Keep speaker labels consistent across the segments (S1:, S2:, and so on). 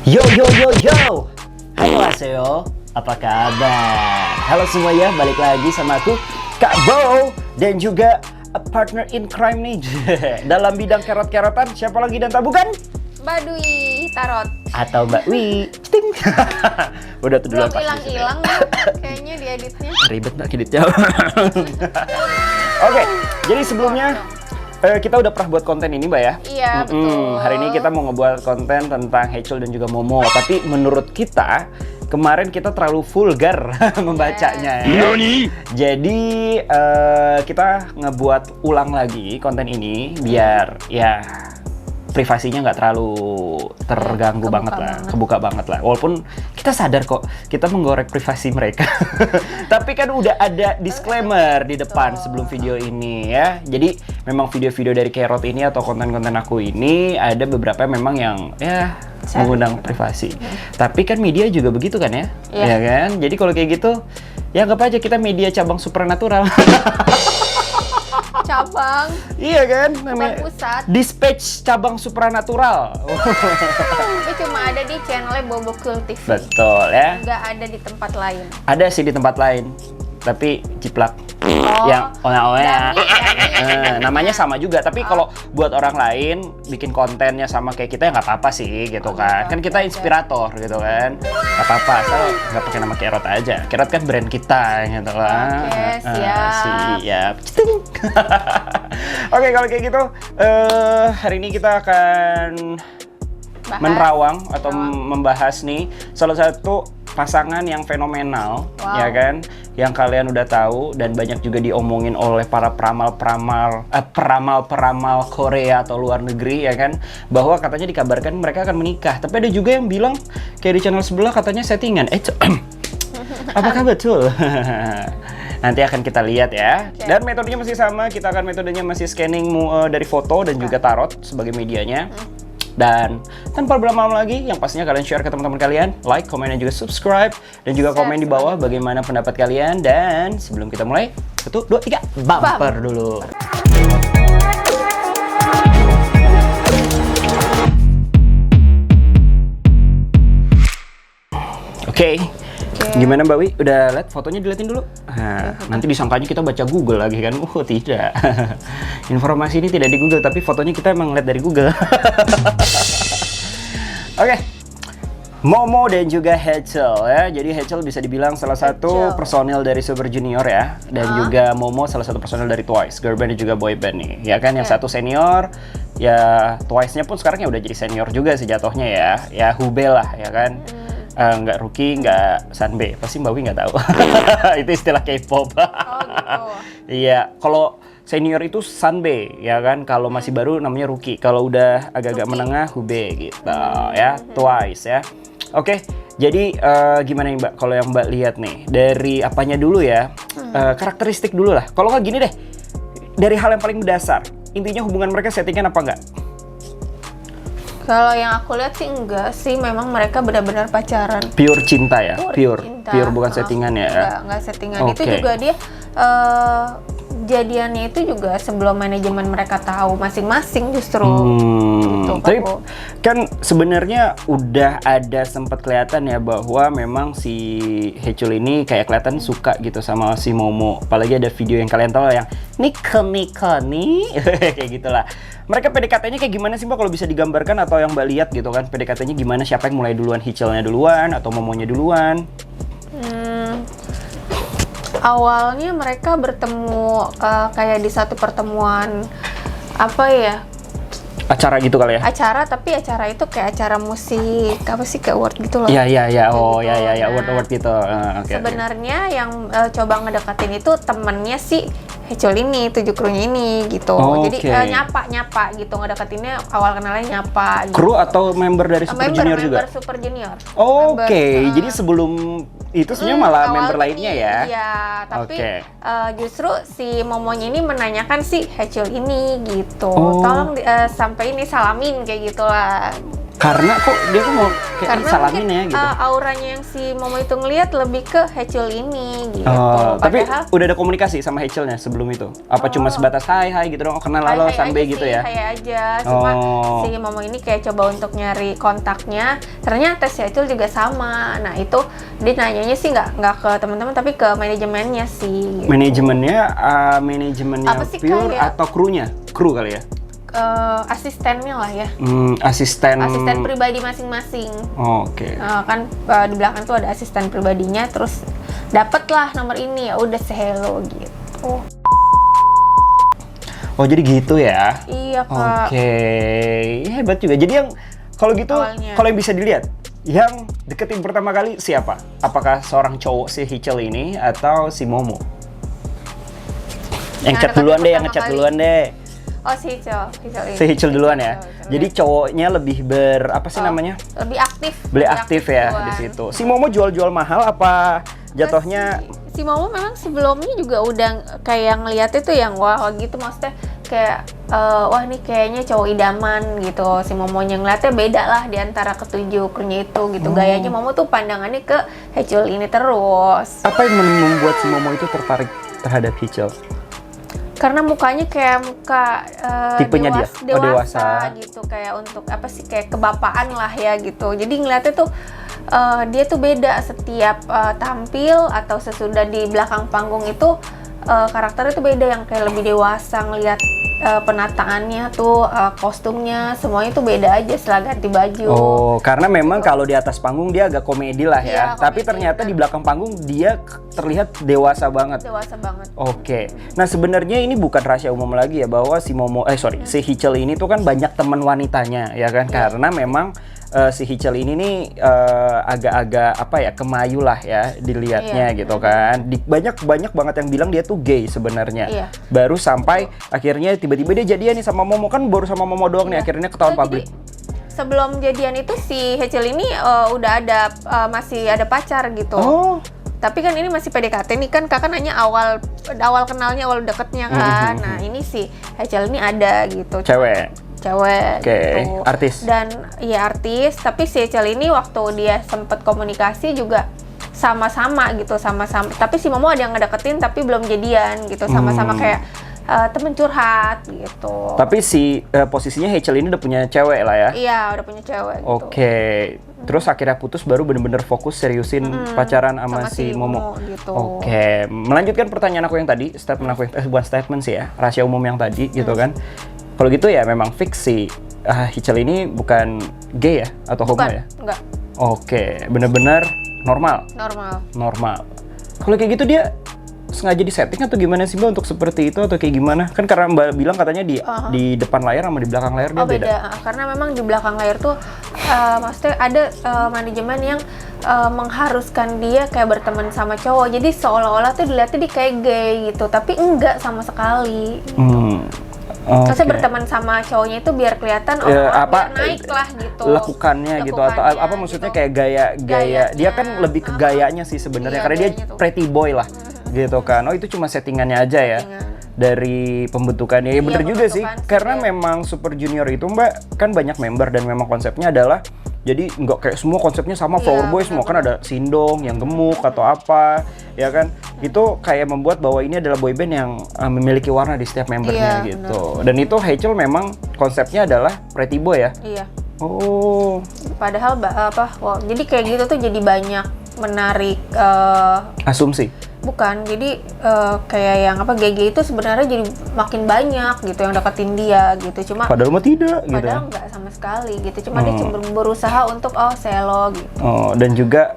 S1: Yo. Annyeonghaseyo. Apa kabar? Halo semuanya, balik lagi sama aku Kak Bo dan juga a partner in crime nih. Dalam bidang kerot-kerotan, siapa lagi dan tak bukan?
S2: Mbak Dwi Tarot
S1: Atau Mbak Wi. Ting. Udah tuh duluan
S2: belum
S1: pasti.
S2: hilang-hilang kayaknya di editnya.
S1: Ribet nggak editnya? Oke, jadi sebelumnya kita udah pernah buat konten ini, Mbak ya?
S2: Iya, betul.
S1: Hari ini kita mau ngebuat konten tentang Haecul dan juga Momo. Tapi menurut kita, kemarin kita terlalu vulgar membacanya ya. Jadi kita ngebuat ulang lagi konten ini biar ya privasinya nggak terlalu terganggu kebuka banget lah. Walaupun kita sadar kok kita menggorek privasi mereka. Tapi kan udah ada disclaimer di depan sebelum video ini ya. Jadi memang video-video dari Kerot ini atau konten-konten aku ini ada beberapa memang yang ya mengundang privasi. Tapi kan media juga begitu kan ya? Ya kan? Jadi kalau kayak gitu ya anggap aja kita media cabang supernatural.
S2: Cabang.
S1: Iya kan? Namanya
S2: pusat.
S1: Dispatch cabang supernatural.
S2: Itu cuma ada di channelnya Bobokul TV.
S1: Betul ya.
S2: Nggak ada di tempat lain.
S1: Ada sih di tempat lain. Tapi jiplak.
S2: Oh,
S1: Yang oya-oya.
S2: Dami.
S1: Namanya sama juga, tapi kalau buat orang lain bikin kontennya sama kayak kita ya nggak apa-apa sih gitu kan. Kan kita inspirator gitu kan. Nggak apa-apa, asal nggak pakai nama Kerot aja. Kerot kan brand kita gitu kan.
S2: Oke, siap.
S1: Siap. Oke, kalau kayak gitu hari ini kita akan menerawang atau membahas nih salah satu pasangan yang fenomenal, ya kan, yang kalian udah tahu dan banyak juga diomongin oleh para peramal-peramal Korea atau luar negeri, ya kan, bahwa katanya dikabarkan mereka akan menikah. Tapi ada juga yang bilang kayak di channel sebelah katanya settingan. Apakah betul? Nanti akan kita lihat ya. Dan metodenya masih sama, kita akan metodenya masih scanning dari foto dan juga tarot sebagai medianya. Dan tanpa berlama-lama lagi, yang pastinya kalian share ke teman-teman kalian, like, komen, dan juga subscribe, dan juga komen di bawah bagaimana pendapat kalian. Dan sebelum kita mulai, 1, 2, 3, bumper dulu. Oke. Gimana Mbak Wi? Udah lihat fotonya, dilihatin dulu? Nah, nanti disangkanya kita baca Google lagi kan? Tidak. Informasi ini tidak di Google, tapi fotonya kita emang lihat dari Google. Oke. Momo dan juga Haecul ya. Jadi Haecul bisa dibilang salah satu personil dari Super Junior ya. Dan juga Momo salah satu personil dari Twice, girl band dan juga boy band nih. Ya kan, yang satu senior, ya Twice-nya pun sekarang ya udah jadi senior juga sih jatuhnya ya. Ya Hube lah ya kan. Nggak Rookie, nggak Sanbe, pasti Mbak Wi nggak tahu. Itu istilah K-pop.
S2: Oh gitu.
S1: Iya, kalau senior itu Sanbe, ya kan. Kalau masih baru namanya Rookie. Kalau udah agak-agak menengah, Hube gitu, ya. Twice ya. Oke, jadi gimana nih Mbak? Kalau yang Mbak lihat nih, dari apanya dulu ya? Karakteristik dulu lah. Kalau nggak gini deh, dari hal yang paling mendasar. Intinya hubungan mereka settingan apa nggak?
S2: Kalau yang aku lihat sih enggak sih, memang mereka benar-benar pacaran.
S1: Pure cinta ya? Pure bukan settingan ya?
S2: Enggak settingan. Itu juga dia jadiannya itu juga sebelum manajemen mereka tahu masing-masing justru. Gitu,
S1: tapi kan sebenarnya udah ada sempat kelihatan ya bahwa memang si Haecul ini kayak kelihatan suka gitu sama si Momo. Apalagi ada video yang kalian tahu yang Niko nih kayak gitulah. Mereka PDKT-nya kayak gimana sih Mbak, kalau bisa digambarkan atau yang Mbak lihat gitu kan, PDKT-nya gimana, siapa yang mulai duluan, Haecul-nya duluan atau Momonya duluan?
S2: Awalnya mereka bertemu kayak di satu pertemuan apa ya?
S1: Acara gitu kali ya?
S2: Acara, tapi acara itu kayak acara musik, apa sih, kayak award gitu loh.
S1: Iya. Oh
S2: gitu.
S1: ya, award gitu.
S2: Sebenarnya yang coba ngedekatin itu temennya si Haecul ini, 7 krunya ini gitu. Jadi nyapa gitu, ngedeketinnya awal kenalnya nyapa gitu.
S1: Kru atau member dari Super Junior juga?
S2: Member Super Junior.
S1: Jadi sebelum itu sebenarnya malah member lainnya ya?
S2: Iya, tapi justru si Momonya ini menanyakan si Haecul ini gitu. Tolong sampai ini salamin kayak gitulah.
S1: Karena kok dia tuh mau kayak
S2: karena
S1: salamin
S2: mungkin,
S1: ya gitu.
S2: Auranya yang si Momo itu ngelihat lebih ke Hechul ini gitu.
S1: Tapi udah ada komunikasi sama Hechulnya sebelum itu? Apa cuma sebatas hai gitu dong, kenal halo Sanbei gitu ya?
S2: Hai aja, cuma si Momo ini kayak coba untuk nyari kontaknya. Ternyata si Hechul juga sama. Nah itu dia nanyanya sih nggak ke teman-teman tapi ke manajemennya sih. Gitu.
S1: Manajemennya Pure
S2: kayak,
S1: atau krunya? Kru kali ya?
S2: Asistennya lah ya.
S1: Asisten
S2: pribadi masing-masing.
S1: Oke.
S2: Kan di belakang tuh ada asisten pribadinya, terus dapatlah nomor ini, ya udah say hello gitu.
S1: Oh jadi gitu ya?
S2: Iya Kak.
S1: Oke, hebat juga. Jadi yang kalau gitu, kalau yang bisa dilihat, yang deketin pertama kali siapa? Apakah seorang cowok si Hechul ini atau si Momo? Yang chat duluan deh, yang ngechat duluan deh.
S2: Oh si Hechul ini.
S1: Si Hechul duluan ya. Jadi cowoknya lebih apa sih namanya?
S2: Lebih aktif.
S1: Lebih aktif ya duluan. Di situ. Si Momo jual-jual mahal apa jatuhnya?
S2: Si Momo memang sebelumnya juga udah kayak ngeliatnya tuh yang wah gitu, maksudnya kayak wah ini kayaknya cowok idaman gitu. Si Momonya ngeliatnya beda lah di antara ketujuh krunya itu gitu. Gayanya Momo tuh pandangannya ke Hechul ini terus.
S1: Apa yang membuat si Momo itu tertarik terhadap Hechul?
S2: Karena mukanya kayak muka
S1: tipenya
S2: dewasa gitu, kayak untuk apa sih, kayak kebapaan lah ya gitu. Jadi ngeliatnya tuh dia tuh beda setiap tampil atau sesudah di belakang panggung itu karakternya tuh beda, yang kayak lebih dewasa. Ngeliat penataannya tuh, kostumnya semuanya tuh beda aja setelah ganti baju.
S1: Oh, karena memang kalau di atas panggung dia agak komedi lah ya. Tapi ternyata di belakang panggung dia terlihat dewasa banget.
S2: Dewasa banget.
S1: Oke. Nah, sebenarnya ini bukan rahasia umum lagi ya bahwa si si Hechul ini tuh kan banyak teman wanitanya ya kan? Karena memang si Hechul ini nih agak-agak apa ya, kemayu lah ya dilihatnya gitu kan. Banyak banget yang bilang dia tuh gay sebenarnya. Baru sampai akhirnya tiba-tiba dia jadian nih sama Momo, kan baru sama Momo doang nih akhirnya ketahuan publik.
S2: Sebelum jadian itu si Hechul ini udah ada masih ada pacar gitu. Tapi kan ini masih PDKT nih kan, kakak nanya awal kenalnya, awal deketnya kan. Nah ini si Hechul ini ada gitu. Cewek gitu.
S1: Artis.
S2: Dan ya artis, tapi si Hechul ini waktu dia sempet komunikasi juga sama-sama gitu, sama-sama. Tapi si Momo ada yang ngedeketin tapi belum jadian gitu, sama-sama kayak temen curhat gitu.
S1: Tapi si posisinya Hechul ini udah punya cewek lah ya?
S2: Iya, udah punya cewek gitu.
S1: Oke. Terus akhirnya putus, baru bener-bener fokus seriusin pacaran sama si Momo
S2: gitu.
S1: Oke. Melanjutkan pertanyaan aku yang tadi, statement aku yang bukan statement sih ya, rahasia umum yang tadi gitu kan. Kalau gitu ya memang fix sih Hechul ini bukan gay ya atau homo ya?
S2: Enggak.
S1: Oke, bener-bener normal. Kalau kayak gitu dia sengaja disetting atau gimana sih Mbak untuk seperti itu, atau kayak gimana? Kan karena Mbak bilang katanya di depan layar sama di belakang layar dia beda.
S2: Karena memang di belakang layar tuh maksudnya ada manajemen yang mengharuskan dia kayak berteman sama cowok. Jadi seolah-olah tuh dilihatnya dia kayak gay gitu, tapi enggak sama sekali. Terusnya berteman sama cowoknya itu biar kelihatan biar naik lah gitu.
S1: Lekukannya gitu, atau apa maksudnya gitu. Kayak gaya dia kan lebih ke gayanya sih sebenarnya, karena dia pretty boy lah. Gitu kan. Oh itu cuma settingannya aja ya dari pembentukannya. Ya bener juga sih, karena memang Super Junior itu Mbak kan banyak member dan memang konsepnya adalah jadi nggak kayak semua konsepnya sama Flower Boy semua, kan ada Sindong yang gemuk atau apa ya kan. Itu kayak membuat bahwa ini adalah boyband yang memiliki warna di setiap membernya gitu. Dan itu Hechul memang konsepnya adalah pretty boy ya.
S2: Iya.
S1: Oh.
S2: Padahal jadi kayak gitu tuh jadi banyak menarik
S1: asumsi.
S2: Bukan, jadi kayak yang GG itu sebenarnya jadi makin banyak gitu yang deketin dia gitu. Cuma
S1: padahal mah tidak gitu.
S2: Padahal nggak sama sekali gitu. Cuma dia cuma berusaha untuk selo gitu.
S1: Dan juga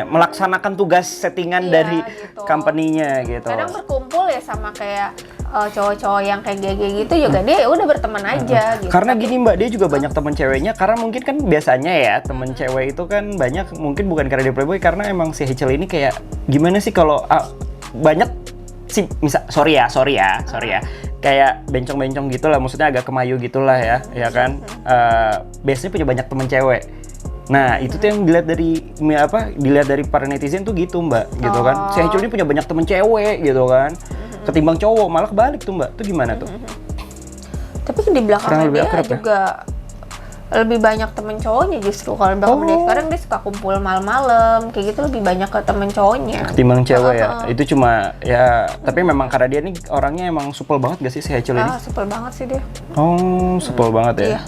S1: melaksanakan tugas settingan dari gitu. Company-nya gitu.
S2: Kadang berkumpul ya sama kayak cowok-cowok yang kayak GG gitu juga dia udah berteman aja gitu.
S1: Karena gini Mbak, dia juga banyak teman ceweknya, karena mungkin kan biasanya ya teman cewek itu kan banyak, mungkin bukan karena dia playboy, karena emang si Hechul ini kayak gimana sih kalau banyak sih, sorry ya kayak bencong-bencong gitu lah, maksudnya agak kemayu gitulah ya kan. Biasanya punya banyak teman cewek. Nah itu tuh yang dilihat dari para netizen tuh gitu Mbak, gitu kan. Si Hechul ini punya banyak teman cewek gitu kan, ketimbang cowok, malah kebalik tuh Mbak. Itu gimana tuh?
S2: Tapi di belakang
S1: Pernah lebih
S2: dia
S1: akrab ya?
S2: juga lebih banyak temen cowoknya justru. Kalau di belakang dia sekarang dia suka kumpul malam-malam kayak gitu, lebih banyak ke temen cowoknya
S1: Ketimbang cewek ya. Itu cuma ya, tapi memang karena dia nih orangnya emang supel banget gak sih si Hechel ini?
S2: Supel banget sih dia.
S1: Oh, supel banget ya.
S2: Iya.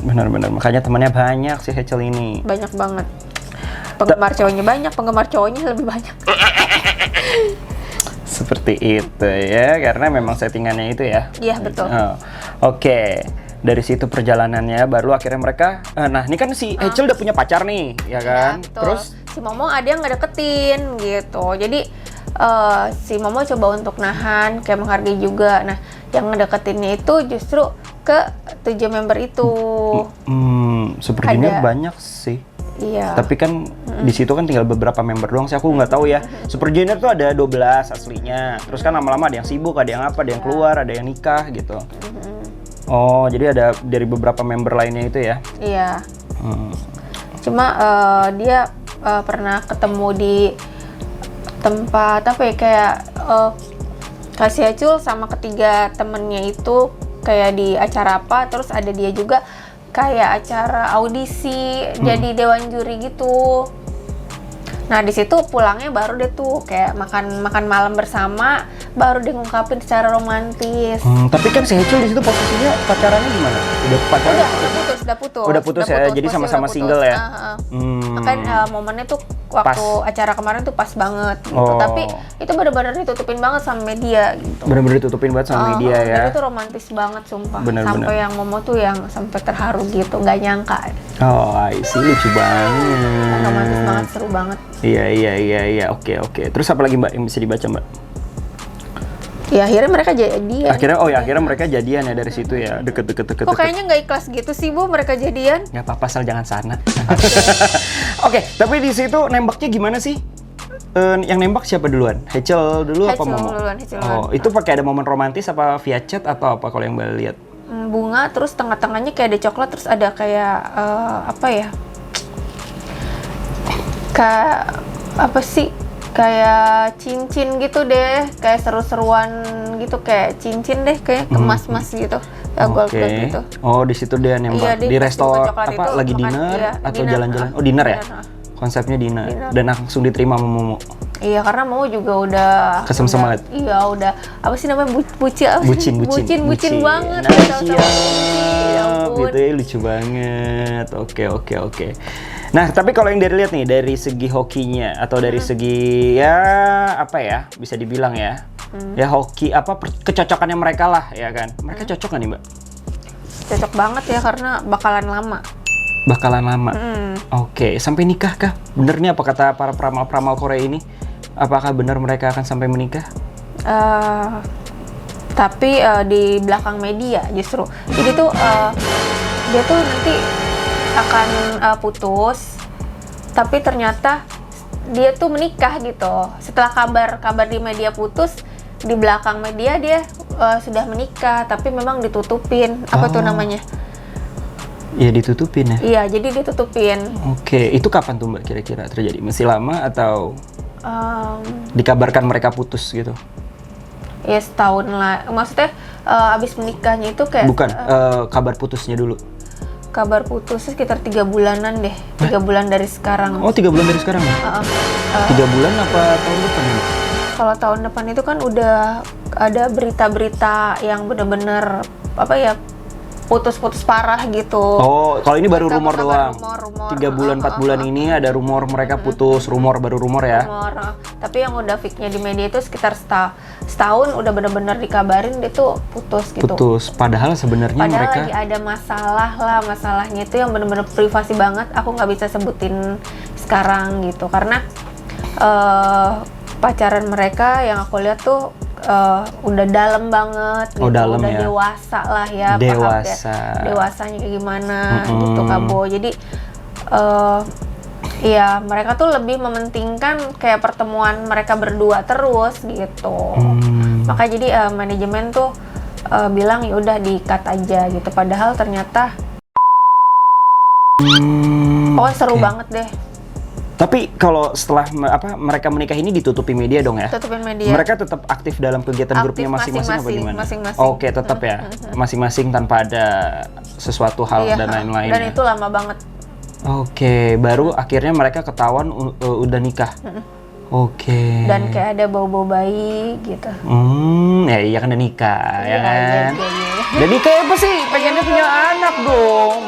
S1: Benar-benar, makanya temannya banyak si Hechel ini.
S2: Banyak banget. Penggemar cowoknya banyak, penggemar cowoknya lebih banyak.
S1: Seperti itu ya, karena memang settingannya itu ya.
S2: Iya, betul.
S1: Oke. Dari situ perjalanannya baru akhirnya mereka, nah ini kan si Hechel udah punya pacar nih, ya kan?
S2: Ya,
S1: Terus
S2: si Momo ada yang nggak deketin gitu. Jadi si Momo coba untuk nahan, kayak menghargai juga. Nah, yang ngedeketinnya itu justru ke 7 member itu.
S1: Super Junior banyak sih.
S2: Iya.
S1: Tapi kan di situ kan tinggal beberapa member doang sih, aku nggak tahu ya. Super Junior tuh ada 12 aslinya. Terus kan lama-lama ada yang sibuk, ada yang apa, ada yang keluar, ada yang nikah gitu. Oh, jadi ada dari beberapa member lainnya itu ya?
S2: Iya. Cuma dia pernah ketemu di tempat apa ya, kayak Kasih Hechel sama ketiga temennya itu kayak di acara apa, terus ada dia juga kayak acara audisi jadi dewan juri gitu. Nah di situ pulangnya baru deh tuh kayak makan malam bersama, baru dia ngungkapin secara romantis.
S1: Tapi kan si Hechel di situ posisinya pacarannya gimana? Udah pacaran?
S2: Udah putus.
S1: Udah putus ya, jadi sama-sama single ya.
S2: Makanya momennya tuh waktu acara kemarin tuh pas banget gitu. Tapi itu benar-benar ditutupin banget sama media gitu.
S1: Benar-benar ditutupin banget sama media ya.
S2: Dan itu romantis banget sumpah.
S1: Bener-bener.
S2: Sampai yang Momo tuh yang sampai terharu gitu, nggak nyangka.
S1: Oh, I see, lucu banget.
S2: Romantis banget, seru banget.
S1: Iya. Oke. Terus apa lagi Mbak yang bisa dibaca Mbak?
S2: Ya akhirnya mereka jadian.
S1: Akhirnya mereka jadian ya dari situ ya, deket.
S2: Kok kayaknya nggak ikhlas gitu sih Bu mereka jadian?
S1: Nggak apa-apa, asal jangan sana. Oke, tapi di situ nembaknya gimana sih? Yang nembak siapa duluan? Hechel dulu apa Momo?
S2: Hechel duluan.
S1: Itu pakai ada momen romantis apa via chat atau apa kalau yang Mbak lihat?
S2: Bunga, terus tengah-tengahnya kayak ada coklat, terus ada kayak apa ya? Kayak apa sih? Kayak cincin gitu deh, kayak seru-seruan gitu, kayak cincin deh, kayak kemas-mas gitu, gold gitu.
S1: Oh, di situ dia nembak. Di restoran apa? Lagi dinner atau jalan-jalan? Oh, dinner ya? Konsepnya dinner. Dan langsung diterima sama Momo.
S2: Iya, karena Momo juga udah
S1: kesem-sem banget.
S2: Iya, udah apa sih namanya, bucin banget.
S1: Nah, siap. Gitu ya, lucu banget. Oke. Nah, tapi kalau yang lihat nih dari segi hokinya atau dari segi ya apa ya, bisa dibilang ya. Ya hoki apa kecocokannya mereka lah ya kan. Mereka cocok nggak nih, Mbak?
S2: Cocok banget ya karena bakalan lama.
S1: Oke, sampai nikah kah? Bener nih apa kata para peramal Korea ini? Apakah benar mereka akan sampai menikah?
S2: Tapi di belakang media justru. Jadi tuh dia tuh nanti akan putus, tapi ternyata dia tuh menikah gitu. Setelah kabar di media putus, di belakang media dia sudah menikah, tapi memang ditutupin. Apa tuh namanya?
S1: Iya, ditutupin ya?
S2: Iya, jadi ditutupin.
S1: Oke, itu kapan tuh Mbak kira-kira terjadi? Masih lama atau dikabarkan mereka putus gitu?
S2: Ya setahun lah. Maksudnya abis menikahnya itu kayak...
S1: Bukan, kabar putusnya dulu.
S2: Kabar putusnya sekitar 3 bulanan deh. 3 bulan dari sekarang.
S1: Oh, 3 bulan dari sekarang ya? 3 bulan apa tahun depan ya?
S2: Kalau tahun depan itu kan udah ada berita-berita yang bener-bener apa ya, putus-putus parah gitu.
S1: Oh, kalau ini baru rumor doang.
S2: Rumor.
S1: 3 bulan 4 bulan ini ada rumor mereka putus, baru rumor ya.
S2: Tapi yang udah fix-nya di media itu sekitar setahun udah bener-bener dikabarin dia tuh putus gitu.
S1: Putus. Padahal sebenarnya mereka
S2: lagi ada masalah lah, masalahnya itu yang bener-bener privasi banget. Aku nggak bisa sebutin sekarang gitu karena pacaran mereka yang aku lihat tuh udah dalam banget gitu,
S1: dalam
S2: udah
S1: ya?
S2: Dewasa lah ya, dewasanya kayak gimana gitu Kabo. Jadi ya mereka tuh lebih mementingkan kayak pertemuan mereka berdua terus gitu. Maka jadi manajemen tuh bilang ya udah di-cut aja gitu. Padahal ternyata seru banget deh.
S1: Tapi kalau setelah mereka menikah ini ditutupi media dong ya?
S2: Tutupin media.
S1: Mereka tetap aktif dalam kegiatan grupnya masing-masing apa gimana?
S2: Masing-masing.
S1: Oke, tetap ya. Masing-masing tanpa ada sesuatu hal dan lain-lain.
S2: Dan itu lama banget.
S1: Oke, baru akhirnya mereka ketahuan udah nikah. Oke.
S2: Dan kayak ada bau-bau bayi gitu.
S1: Ya iya kan udah nikah, ya kan? Dan nikah apa sih? Pengennya punya anak dong,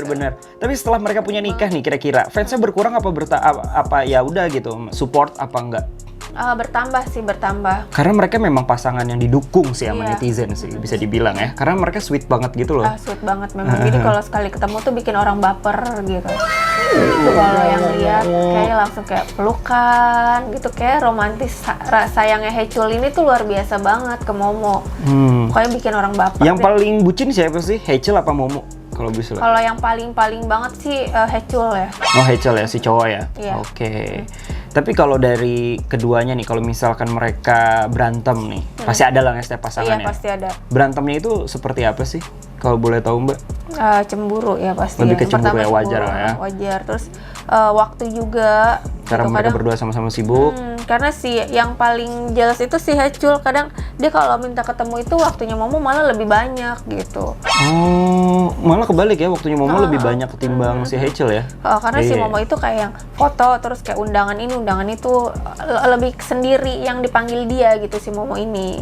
S1: bener. Tapi setelah mereka punya nikah nih, kira-kira fansnya berkurang apa ya udah gitu, support apa enggak?
S2: Bertambah.
S1: Karena mereka memang pasangan yang didukung sih sama netizen sih, bisa dibilang ya. Karena mereka sweet banget gitu loh.
S2: Sweet banget memang. Jadi kalau sekali ketemu tuh bikin orang baper gitu. Kalau yang lihat kayak langsung kayak pelukan gitu, kayak romantis. Sayangnya Haecul ini tuh luar biasa banget ke Momo. Pokoknya bikin orang baper.
S1: Yang paling bucin siapa sih? Haecul apa Momo? Kalau bisa.
S2: Kalau yang paling banget sih Haecul ya.
S1: Oh, Haecul ya, si cowok ya.
S2: Iya.
S1: Oke. Tapi kalau dari keduanya nih, kalau misalkan mereka berantem nih, pasti ada lah ya setiap pasangan ya.
S2: Iya, pasti ada.
S1: Berantemnya itu seperti apa sih? Kalau boleh tahu Mbak?
S2: Cemburu ya pasti.
S1: Lebih ke cemburu ya, wajar
S2: cemburu,
S1: lah ya.
S2: Wajar. Terus waktu juga.
S1: Karena mereka berdua sama-sama sibuk.
S2: Karena yang paling jelas itu si Haecul, kadang dia kalau minta ketemu itu waktunya Momo malah lebih banyak gitu.
S1: Oh, malah kebalik ya, waktunya Momo lebih banyak ketimbang si Haecul ya?
S2: Karena si Momo itu kayak yang foto, terus kayak undangan ini, undangan itu, lebih sendiri yang dipanggil dia gitu si Momo ini.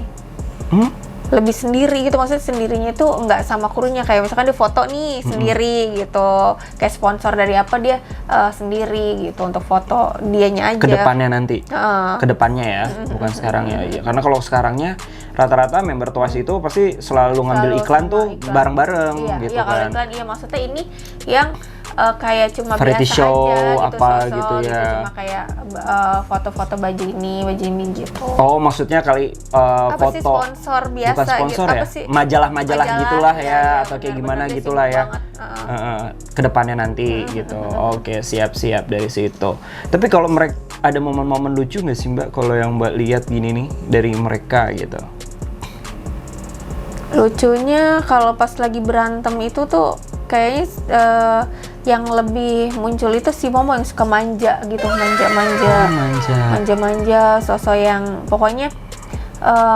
S2: Lebih sendiri gitu, maksudnya sendirinya itu nggak sama krunya, kayak misalkan di foto nih sendiri gitu, kayak sponsor dari apa dia sendiri gitu untuk foto dianya aja.
S1: Kedepannya nanti, kedepannya ya, bukan sekarang ya. Karena kalau sekarangnya rata-rata member Twice itu pasti selalu ngambil iklan tuh bareng-bareng gitu kan.
S2: Kalau iklan maksudnya ini yang kayak cuma
S1: variety
S2: biasa
S1: show
S2: aja gitu,
S1: apa gitu ya.
S2: Cuma kayak foto-foto baju ini gitu.
S1: Oh, maksudnya kali
S2: apa
S1: foto
S2: sih sponsor biasa
S1: bukan sponsor
S2: gitu,
S1: ya?
S2: apa sih?
S1: Majalah gitulah ya, atau kayak gimana
S2: dia
S1: gitulah
S2: sibuk
S1: ya.
S2: banget.
S1: Kedepannya nanti gitu. Oke, siap-siap dari situ. Tapi kalau mereka ada momen-momen lucu nggak sih Mbak kalau yang Mbak lihat gini nih dari mereka gitu?
S2: Lucunya kalau pas lagi berantem itu tuh kayaknya yang lebih muncul itu si Momo yang suka manja gitu, manja, sosok yang pokoknya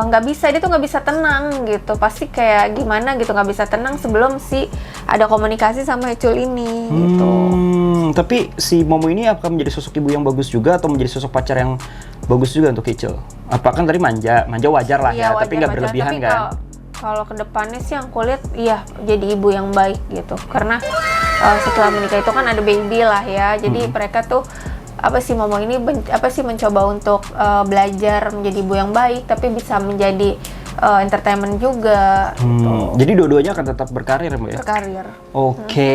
S2: nggak bisa, dia tuh nggak bisa tenang gitu, pasti kayak gimana gitu, nggak bisa tenang sebelum ada komunikasi sama Haecul ini gitu.
S1: Tapi si Momo ini apakah menjadi sosok ibu yang bagus juga atau menjadi sosok pacar yang bagus juga untuk Haecul? Apakah tadi manja wajar lah ya, tapi nggak berlebihan kan?
S2: Kalau kedepannya sih yang kulihat jadi ibu yang baik gitu, karena setelah menikah itu kan ada baby lah ya, jadi mereka tuh Momo ini mencoba untuk belajar menjadi ibu yang baik, tapi bisa menjadi entertainment juga. Gitu.
S1: Jadi dua-duanya akan tetap berkarir Mbak ya?
S2: Berkarir.
S1: Oke,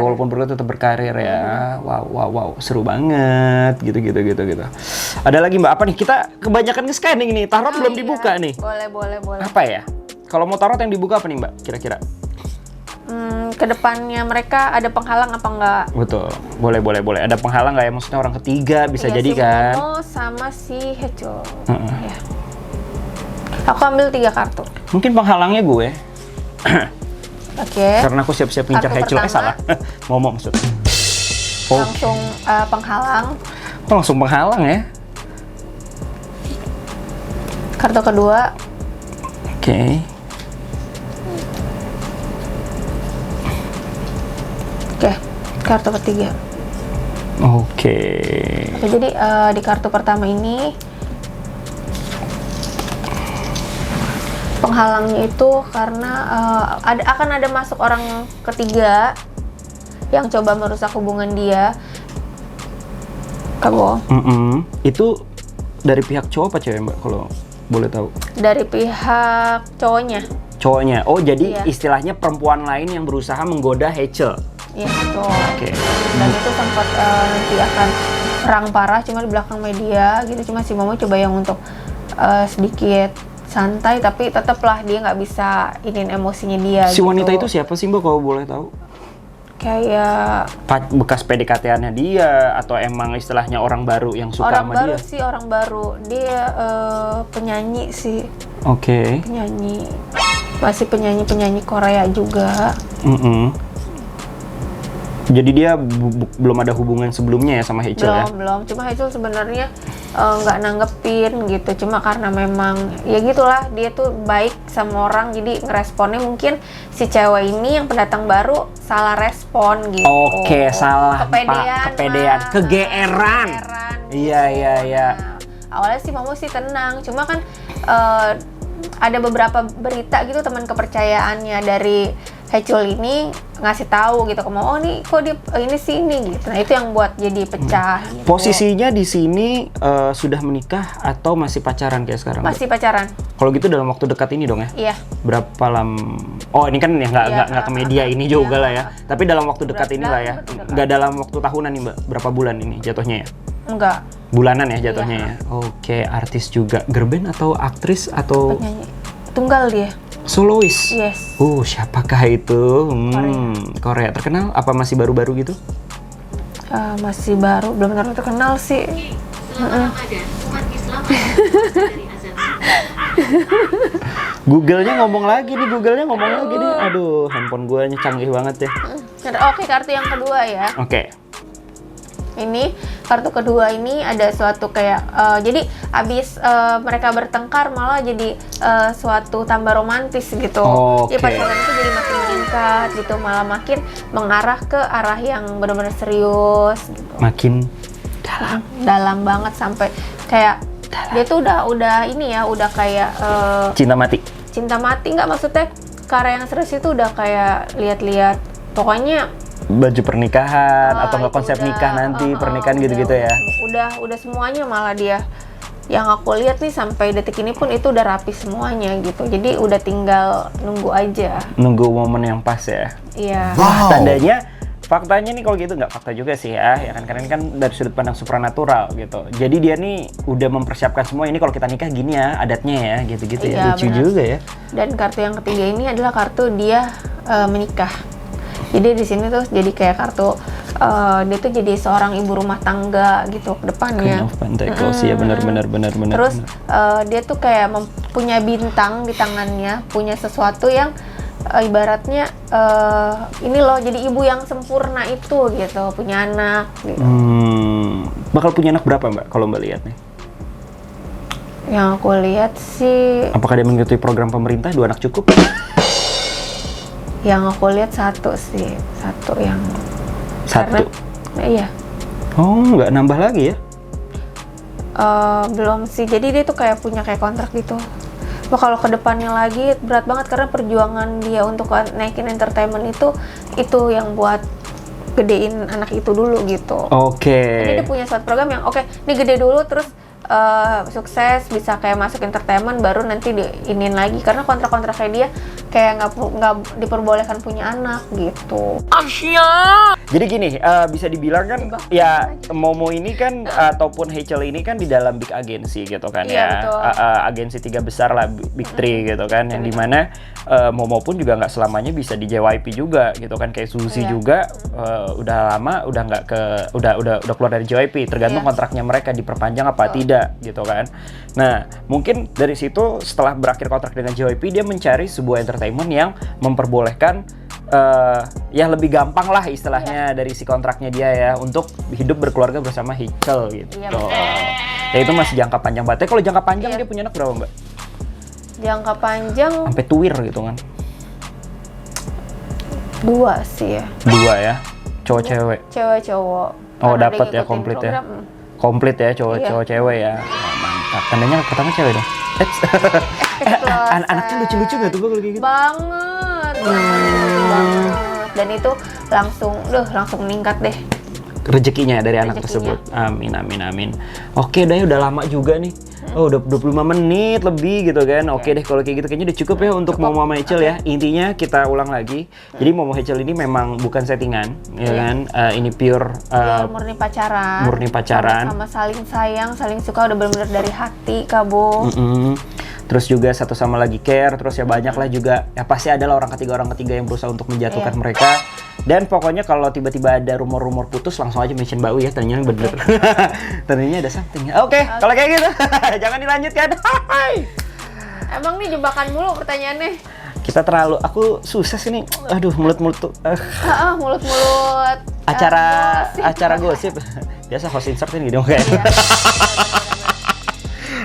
S1: walaupun berdua tetap berkarir ya. Wow, seru banget gitu. Ada lagi Mbak, apa nih? Kita kebanyakan nge-scanning nih, tarot belum dibuka nih.
S2: Boleh.
S1: Apa ya? Kalau mau tarot yang dibuka apa nih Mbak, kira-kira?
S2: Kedepannya mereka ada penghalang apa enggak?
S1: Betul, boleh. Ada penghalang nggak ya? Maksudnya orang ketiga bisa jadi
S2: si
S1: kan?
S2: Momo sama si Haecul. Ya. Aku ambil 3 kartu.
S1: Mungkin penghalangnya gue.
S2: Oke.
S1: Karena aku siap-siap ngincar Haecul. Salah. Momo maksudnya.
S2: Langsung penghalang.
S1: Oh, langsung penghalang ya?
S2: Kartu kedua.
S1: Oke.
S2: Kartu ketiga.
S1: Oke.
S2: Jadi di kartu pertama ini penghalangnya itu karena akan ada masuk orang ketiga yang coba merusak hubungan dia. Kamu?
S1: Itu dari pihak cowok apa cewek Mbak kalau boleh tahu? Dari pihak
S2: cowoknya.
S1: Cowoknya. Oh, jadi istilahnya perempuan lain yang berusaha menggoda Haecul.
S2: Iya, betul.
S1: Oke.
S2: Dan itu sempat nanti akan perang parah cuma di belakang media gitu. Cuma si Momo coba yang untuk sedikit santai, tapi tetaplah dia nggak bisa emosinya dia.
S1: Si wanita
S2: gitu.
S1: itu siapa sih Mbak kalau boleh tahu?
S2: Kayak
S1: bekas PDKT-annya dia atau emang istilahnya orang baru yang suka sama dia?
S2: Orang baru. Dia penyanyi sih.
S1: Oke.
S2: Penyanyi. Masih penyanyi Korea juga.
S1: Jadi dia belum ada hubungan sebelumnya ya sama Hechel ya?
S2: Belum. Cuma Hechel sebenarnya nggak nanggepin gitu. Cuma karena memang ya gitulah, dia tuh baik sama orang, jadi ngeresponnya mungkin si cewek ini yang pendatang baru salah respon gitu.
S1: Oke, salah.
S2: Kepedean,
S1: kegeeran. Iya.
S2: Nah, awalnya sih Momo sih tenang, cuma kan ada beberapa berita gitu teman kepercayaannya dari Hechul ini ngasih tahu gitu ke Momo, oh nih kok dia ini sih ini gitu. Nah itu yang buat jadi pecah. Gitu.
S1: Posisinya di sini sudah menikah atau masih pacaran kayak sekarang?
S2: Masih pacaran.
S1: Kalau gitu dalam waktu dekat ini dong ya?
S2: Iya.
S1: Berapa lama? Oh ini kan ya nggak ke media ini juga lah ya. Tapi dalam waktu dekat ini lah ya. Nggak dalam waktu tahunan nih Mbak. Berapa bulan ini jatuhnya ya?
S2: Enggak.
S1: Bulanan ya jatuhnya ya. Oke, artis juga. Girl band atau aktris atau?
S2: Penyanyi. Tunggal dia.
S1: Solois?
S2: Yes.
S1: Siapakah itu? Korea. Terkenal? Apa masih baru-baru gitu?
S2: Masih baru, belum terlalu terkenal sih.
S1: Google-nya ngomong lagi nih. Aduh, handphone gua canggih banget ya.
S2: Oke, kartu yang kedua ya.
S1: Oke.
S2: Ini kartu kedua ini ada suatu kayak jadi abis mereka bertengkar malah jadi suatu tambah romantis gitu.
S1: Oke.
S2: Ya pacaran itu jadi makin meningkat gitu, malah makin mengarah ke arah yang benar-benar serius gitu.
S1: Makin
S2: dalam banget sampai kayak dia tuh udah ini ya, udah kayak
S1: cinta mati
S2: nggak, maksudnya ke arah yang serius itu udah kayak lihat-lihat pokoknya
S1: baju pernikahan atau nggak
S2: itu
S1: konsep
S2: udah,
S1: nikah nanti pernikahan gitu-gitu ya.
S2: Udah semuanya malah dia. Yang aku lihat nih sampai detik ini pun itu udah rapi semuanya gitu. Jadi udah tinggal nunggu aja.
S1: Nunggu momen yang pas ya.
S2: Iya.
S1: Wow. Faktanya nih kalau gitu nggak fakta juga sih ya kan, karena ini kan dari sudut pandang supranatural gitu. Jadi dia nih udah mempersiapkan semua ini kalau kita nikah gini ya adatnya ya gitu-gitu ya. Lucu
S2: benar.
S1: juga ya.
S2: Dan kartu yang ketiga ini adalah kartu dia menikah. Jadi di sini tuh jadi kayak kartu dia tuh jadi seorang ibu rumah tangga gitu ke depannya.
S1: Queen of Pentacles ya, benar.
S2: Terus dia tuh kayak punya bintang di tangannya, punya sesuatu yang ibaratnya ini loh, jadi ibu yang sempurna itu gitu, punya anak gitu.
S1: Bakal punya anak berapa Mbak kalau Mbak lihat nih?
S2: Yang aku lihat sih,
S1: apakah dia mengikuti program pemerintah 2 anak cukup?
S2: Yang aku lihat satu yang
S1: satu.
S2: Karena, iya.
S1: Oh, nggak nambah lagi ya?
S2: Belum sih. Jadi dia tuh kayak punya kayak kontrak gitu. Wah, kalau ke depannya lagi berat banget karena perjuangan dia untuk naikin entertainment itu yang buat gedein anak itu dulu gitu.
S1: Oke.
S2: Jadi dia punya suatu program yang ini gede dulu terus sukses bisa kayak masuk entertainment baru nanti diinin lagi, karena kontrak-kontrak kayak dia kayak nggak diperbolehkan punya anak gitu.
S1: Asyik. Jadi gini, bisa dibilang kan ya Momo ini kan ataupun Hechel ini kan di dalam big agency gitu kan ya. Agensi 3 besar lah, big 3 gitu kan, yang dimana Momo pun juga nggak selamanya bisa di JYP juga gitu kan, kayak Suzy juga udah lama udah keluar dari JYP, tergantung kontraknya mereka diperpanjang apa tidak gitu kan. Nah mungkin dari situ setelah berakhir kontrak dengan JYP dia mencari sebuah entertainment yang memperbolehkan ya lebih gampang lah istilahnya dari si kontraknya dia ya untuk hidup berkeluarga bersama Hechel gitu. Ya itu masih jangka panjang banget. Kalau jangka panjang dia punya anak berapa Mbak?
S2: Jangka panjang
S1: sampai tuir gitu kan?
S2: 2 sih ya.
S1: 2 ya? Cowok cewek?
S2: Cewek cowok.
S1: Oh dapat ya komplit ya? Komplit ya cowok cewek ya? Mantap. Tandanya pertama cewek dong? Anaknya lucu-lucu gak tuh kalau kayak gitu?
S2: Banget. Dan itu langsung meningkat deh
S1: rezekinya dari anak tersebut. Amin. Oke deh, udah lama juga nih. Oh, udah 25 menit lebih gitu kan. Oke deh, kalau kayak gitu kayaknya udah cukup ya untuk Momo sama Hechel ya. Intinya kita ulang lagi. Jadi Momo Hechel ini memang bukan settingan, ya kan? Ini pure
S2: murni pacaran. Sama saling sayang, saling suka, udah benar-benar dari hati, Kabo.
S1: Terus juga satu sama lagi care, terus ya banyak lah juga, ya pasti adalah orang ketiga yang berusaha untuk menjatuhkan mereka. Dan pokoknya kalau tiba-tiba ada rumor-rumor putus, langsung aja mention Mbak Uy ya, ternyata bener. Ternyata ada something. Oke, kalau kayak gitu, jangan dilanjutkan.
S2: Emang nih jebakan mulu pertanyaannya.
S1: aku susah sih nih. Aduh, mulut-mulut tuh.
S2: Mulut-mulut.
S1: Acara gosip. Biasa host insert ini dong kayak.
S2: Iya.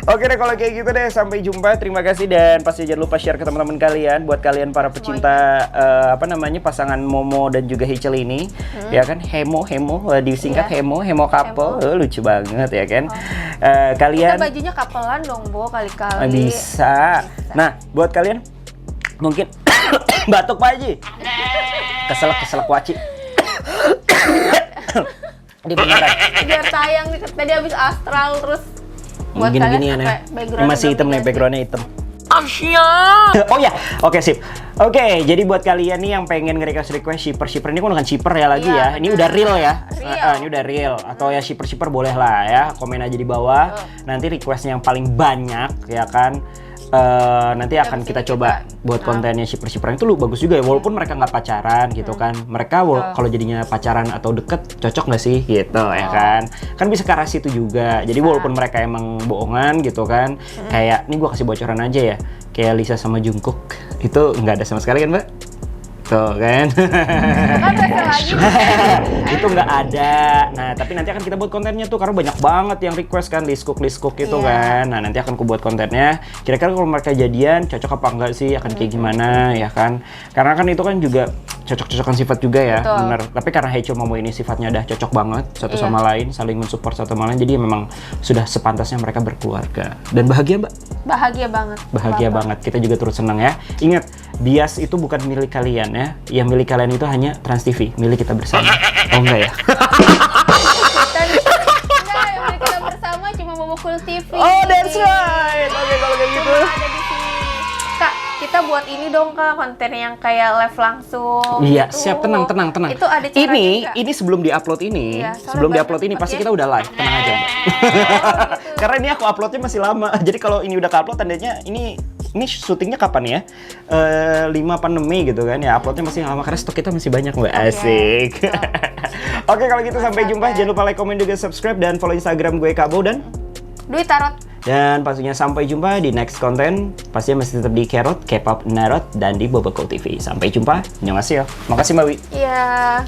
S1: Oke deh kalau kayak gitu deh, sampai jumpa. Terima kasih dan pasti jangan lupa share ke teman-teman kalian buat kalian para pecinta pasangan Momo dan juga Hechel ini. Ya kan, Hemo disingkat Hemo couple. Lucu banget ya kan. Kalian
S2: kita bajunya kapelan dong, Bo, kali-kali.
S1: Bisa. Nah, buat kalian mungkin batuk Pak Haji. Keselak waci. Di beneran.
S2: Biar tayang nih, tadi habis astral terus. Buat
S1: Gini-ginian ya. Masih hitam nih, backgroundnya hitam. Oh ya, oke sip. Oke, jadi buat kalian nih yang pengen nge-request shipper ini kan bukan shipper ya lagi ya. Ini udah real ya. Ini udah real. Atau ya shipper boleh lah ya. Komen aja di bawah. Nanti requestnya yang paling banyak ya kan. Nanti akan kita coba buat kontennya shipper itu lu bagus juga ya, walaupun mereka nggak pacaran gitu kan. Mereka kalau jadinya pacaran atau deket cocok nggak sih gitu ya kan bisa ke arah situ juga. Jadi walaupun mereka emang bohongan gitu kan, kayak ini gua kasih bocoran aja ya, kayak Lisa sama Jungkook itu nggak ada sama sekali kan Mbak. Tuh kan. Itu nggak ada. Nah, tapi nanti akan kita buat kontennya tuh karena banyak banget yang request kan list cook itu kan. Nah, nanti akan aku buat kontennya. Kira-kira kalau mereka jadian cocok apa enggak sih? Akan kayak gimana ya kan? Karena kan itu kan juga cocok-cocokan sifat juga ya. Bener. Tapi karena Hechel Momo ini sifatnya udah cocok banget satu sama lain, saling mensupport satu sama lain. Jadi memang sudah sepantasnya mereka berkeluarga. Dan bahagia, Mbak?
S2: Bahagia banget.
S1: Bahagia banget. Kita juga turut senang ya. Ingat, bias itu bukan milik kalian ya. Yang milik kalian itu hanya Trans TV, milik kita bersama. Oh enggak ya?
S2: Enggak, yang milik kita bersama cuma Momokul TV.
S1: Oh, that's right. Oke, kalau kayak gitu.
S2: Cuma ada di sini. Kak, kita buat ini dong Kak, konten yang kayak live langsung.
S1: Iya,
S2: gitu.
S1: siap, tenang.
S2: Itu ada caranya
S1: ini sebelum diupload ini, pasti kita udah live, tenang aja. Karena ini aku uploadnya masih lama. Jadi kalau ini udah ke-upload tandanya ini syutingnya kapan ya? 5 pandemi gitu kan ya, uploadnya masih lama karena stok kita masih banyak Mbak. Asik. Oke, kalau gitu sampai jumpa. Jangan lupa like, comment, juga subscribe dan follow Instagram gue Kabo dan
S2: Dwi Tarot.
S1: Dan pastinya sampai jumpa di next konten. Pastinya masih tetap di Kerot, K-pop Narot, dan di Boboko TV. Sampai jumpa. Annyeonghaseyo. Makasih Mbak Wi.
S2: Iya.